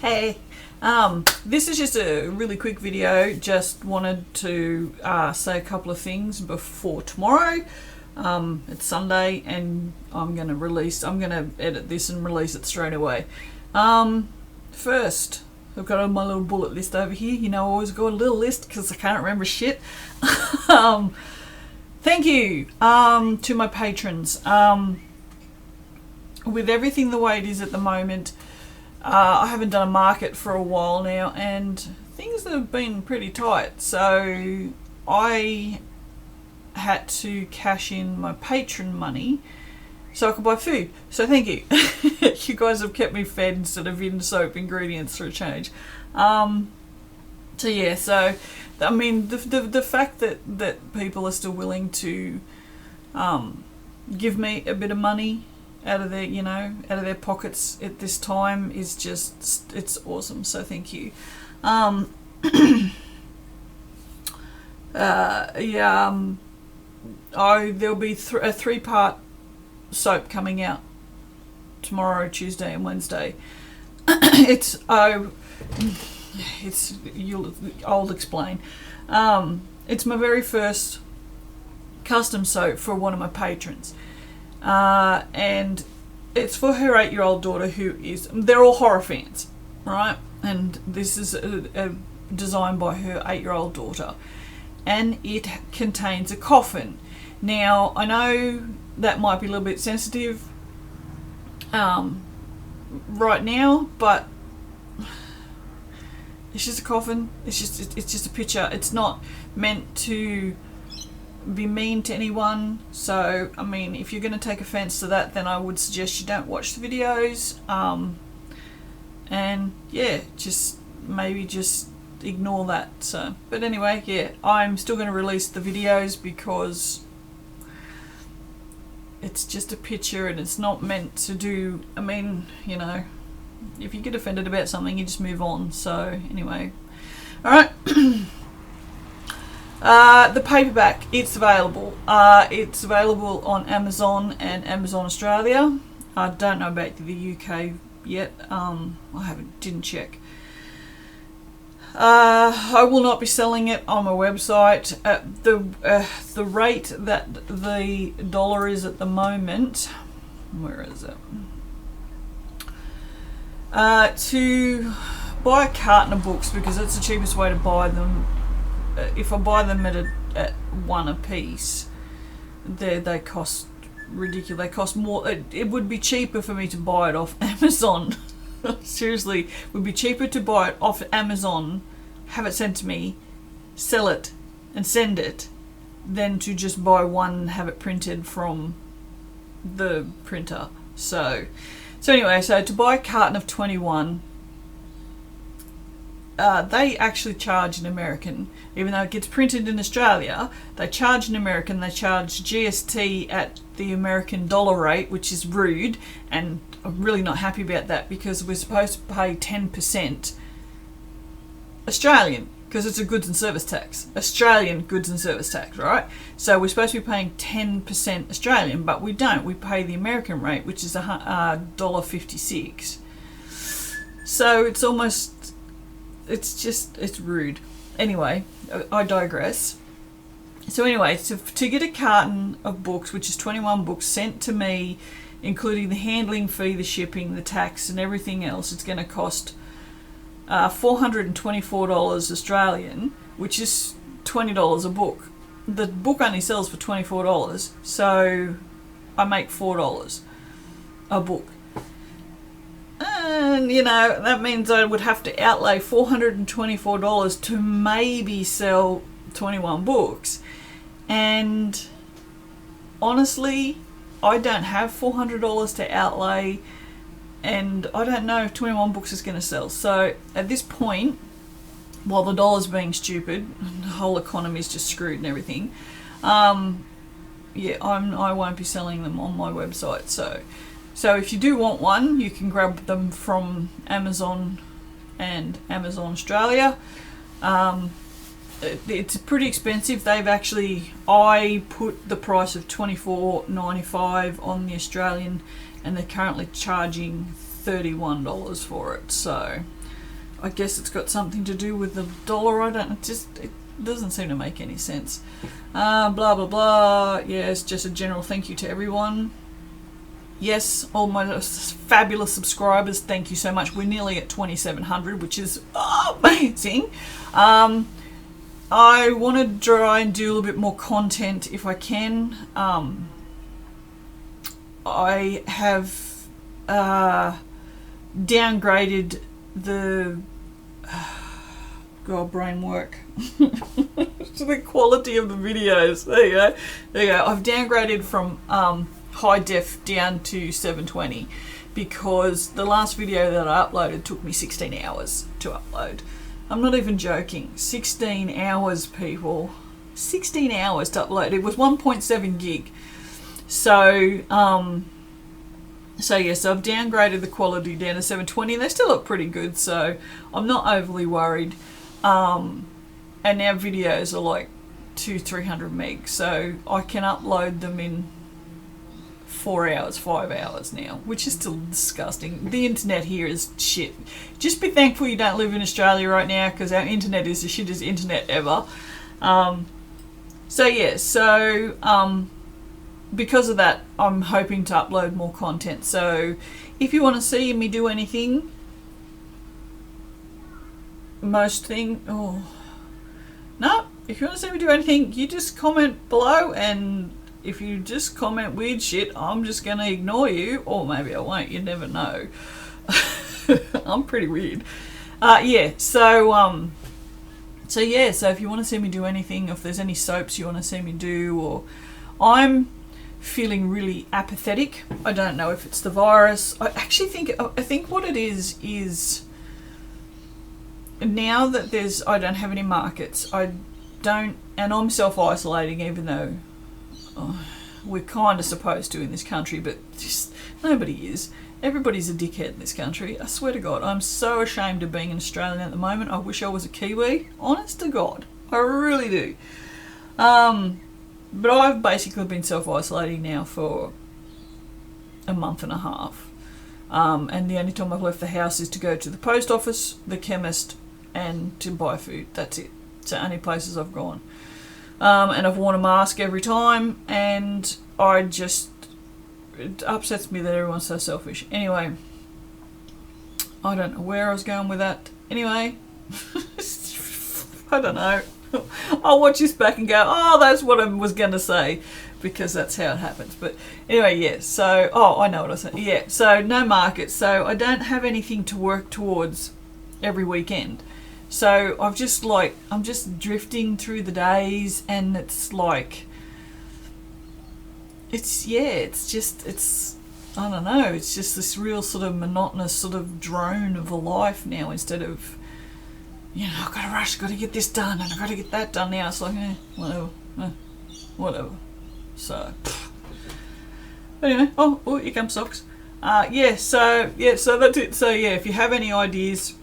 Hey, this is just a really quick video. Just wanted to say a couple of things before tomorrow. It's Sunday and I'm going to edit this and release it straight away. First, I've got my little bullet list over here. You know, I always got a little list because I can't remember shit. Thank you to my patrons. With everything the way it is at the moment, I haven't done a market for a while now and things have been pretty tight, so I had to cash in my patron money so I could buy food. So thank you. You guys have kept me fed instead of in soap ingredients for a change. So yeah, so I mean the fact that people are still willing to give me a bit of money out of their, out of their pockets at this time is just, it's awesome. So thank you. There'll be a 3-part soap coming out tomorrow, Tuesday and Wednesday. I'll explain. It's my very first custom soap for one of my patrons. And it's for her 8-year-old daughter they're all horror fans, right? And this is designed by her 8-year-old daughter. And it contains a coffin. Now, I know that might be a little bit sensitive right now, but it's just a coffin. It's just a picture. It's not meant to be mean to anyone, so I mean, if you're going to take offense to that, then I would suggest you don't watch the videos, and yeah, just ignore that. So, but anyway, yeah, I'm still going to release the videos because it's just a picture and it's not meant to do, I mean, if you get offended about something, you just move on. So anyway, all right. The paperback, it's available. It's available on Amazon and Amazon Australia. I don't know about the UK yet. I didn't check. I will not be selling it on my website. The rate that the dollar is at the moment, where is it? To buy a carton of books, because that's the cheapest way to buy them. If I buy them at one a piece, they cost ridiculous. They cost more. It would be cheaper for me to buy it off Amazon. Seriously, it would be cheaper to buy it off Amazon, have it sent to me, sell it, and send it, than to just buy one and have it printed from the printer. So anyway, so to buy a carton of 21. They actually charge an American, even though it gets printed in Australia, they charge an American, they charge GST at the American dollar rate, which is rude, and I'm really not happy about that because we're supposed to pay 10% Australian, because it's a goods and service tax, Australian goods and service tax, right? So we're supposed to be paying 10% Australian, but we don't, we pay the American rate, which is $1.56. So it's almost, it's rude. Anyway, I digress. So anyway, to get a carton of books, which is 21 books sent to me, including the handling fee, the shipping, the tax and everything else, it's going to cost $424 Australian, which is $20 a book. The book only sells for $24, so I make $4 a book. And that means I would have to outlay $424 to maybe sell 21 books. And honestly, I don't have $400 to outlay, and I don't know if 21 books is going to sell. So at this point, while the dollar's being stupid, the whole economy is just screwed and everything, yeah, I won't be selling them on my website. So if you do want one, you can grab them from Amazon and Amazon Australia. It's pretty expensive. I put the price of $24.95 on the Australian, and they're currently charging $31 for it. So I guess it's got something to do with the dollar. I don't. It doesn't seem to make any sense. Blah blah blah. Yeah, it's just a general thank you to everyone. Yes, all my fabulous subscribers, thank you so much. We're nearly at 2,700, which is amazing. I want to try and do a little bit more content if I can. I have downgraded the brain work to the quality of the videos. There you go. There you go. I've downgraded from high def down to 720 because the last video that I uploaded took me 16 hours to upload. I'm not even joking. 16 hours, people. 16 hours to upload. It was 1.7 gig. So yes, I've downgraded the quality down to 720. They still look pretty good, so I'm not overly worried. And now videos are like 200-300 meg, so I can upload them in 4 hours, 5 hours now, which is still disgusting. The internet here is shit. Just be thankful you don't live in Australia right now, because our internet is the shittest internet ever. Because of that, I'm hoping to upload more content. So if you want to see me do anything, if you want to see me do anything, you just comment below, and if you just comment weird shit, I'm just going to ignore you, or maybe I won't, you never know. I'm pretty weird. So if you want to see me do anything, if there's any soaps you want to see me do, or I'm feeling really apathetic. I don't know if it's the virus. I think what it is now that I don't have any markets, and I'm self-isolating, even though we're kind of supposed to in this country, but just nobody is. Everybody's a dickhead in this country. I swear to God, I'm so ashamed of being an Australian at the moment. I wish I was a Kiwi. Honest to God, I really do. But I've basically been self-isolating now for a month and a half. And the only time I've left the house is to go to the post office, the chemist, and to buy food. That's it. It's the only places I've gone. And I've worn a mask every time, and it upsets me that everyone's so selfish. Anyway, I don't know where I was going with that. Anyway, I don't know. I'll watch this back and go, oh, that's what I was going to say, because that's how it happens. But anyway, yeah, so, I know what I said. Yeah, so no market. So I don't have anything to work towards every weekend. So I'm just drifting through the days, and it's like, I don't know, it's just this real sort of monotonous sort of drone of a life now, instead of, I've got to rush, I've got to get this done, and I've got to get that done now. It's like, whatever. So, anyway, here comes socks. So that's it. So yeah, if you have any ideas,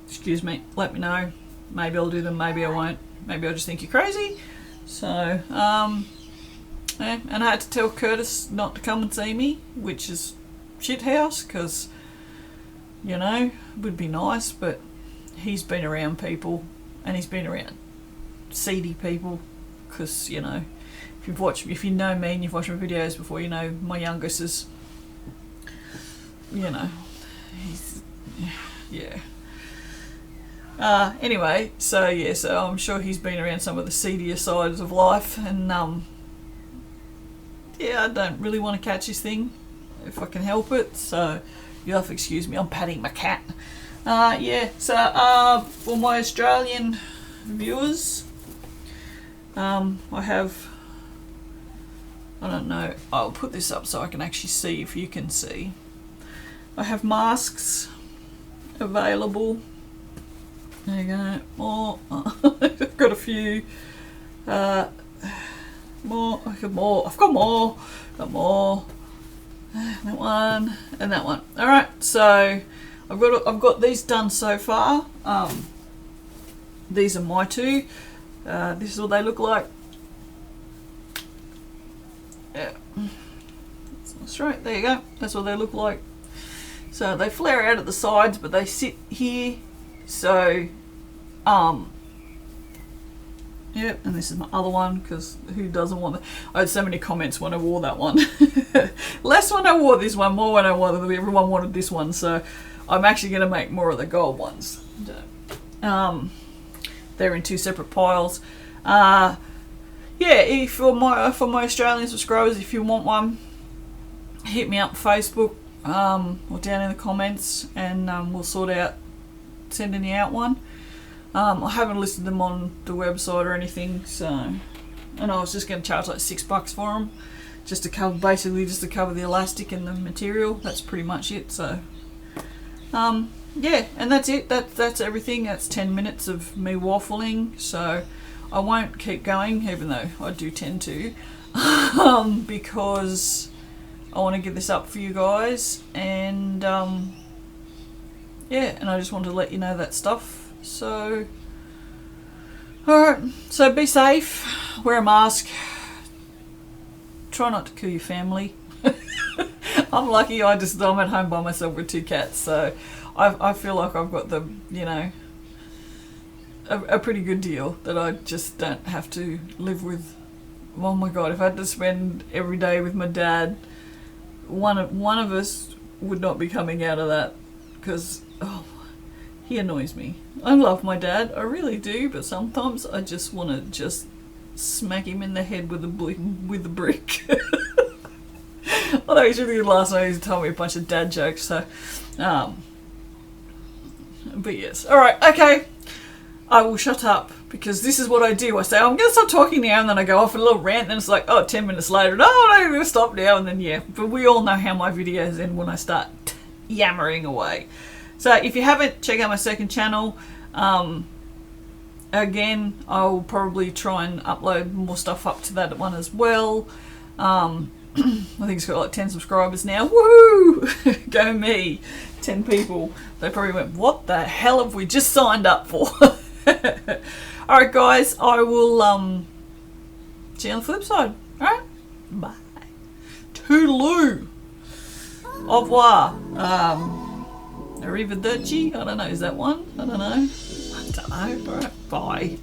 excuse me, let me know. Maybe I'll do them, maybe I won't. Maybe I'll just think you're crazy. So, and I had to tell Curtis not to come and see me, which is shithouse, because, it would be nice, but he's been around people, and he's been around seedy people, because, if you know me and you've watched my videos before, my youngest is, he's, yeah. Anyway, so I'm sure he's been around some of the seedier sides of life, and I don't really want to catch this thing if I can help it, so you'll have to excuse me, I'm patting my cat. For my Australian viewers, I don't know, I'll put this up so I can actually see if you can see. I have masks available. There you go. More. I've got a few. More. I've got more. Got more. That one and that one. All right. So I've got these done so far. These are my two. This is what they look like. Yeah. That's right. There you go. That's what they look like. So they flare out at the sides, but they sit here. So, yep, and this is my other one, because who doesn't want that? I had so many comments when I wore that one. Less when I wore this one, more when I wore them. Everyone wanted this one, so I'm actually going to make more of the gold ones. They're in 2 separate piles. Yeah, if for my Australian subscribers, if you want one, hit me up Facebook or down in the comments, and we'll sort out sending you out one. I haven't listed them on the website or anything, so, and I was just going to charge like $6 for them, just to cover, basically just to cover the elastic and the material. That's pretty much it. So, yeah, and that's it. That's everything. That's 10 minutes of me waffling. So I won't keep going, even though I do tend to, because I want to get this up for you guys, and yeah, and I just want to let you know that stuff. So, alright, so be safe, wear a mask, try not to kill your family. I'm lucky I'm at home by myself with 2 cats, so I feel like I've got the, you know, a pretty good deal, that I just don't have to live with. Oh my god, if I had to spend every day with my dad, one of us would not be coming out of that, because, oh, he annoys me. I love my dad, I really do, but sometimes I just want to just smack him in the head with a brick. Although he's really good last night, he's told me a bunch of dad jokes, so, but yes. Alright, okay, I will shut up, because this is what I do. I say, I'm going to stop talking now, and then I go off a little rant, and then it's like, oh, 10 minutes later, no, I'm going to stop now, and then yeah. But we all know how my videos end when I start yammering away. So if you haven't, check out my second channel. Again, I'll probably try and upload more stuff up to that one as well. I think it's got like 10 subscribers now. Woohoo! Go me. 10 people. They probably went, what the hell have we just signed up for? Alright guys, I will see you on the flip side. Alright? Bye. Toodaloo. Au revoir. Arrivederci? I don't know, is that one? I don't know. Alright, bye.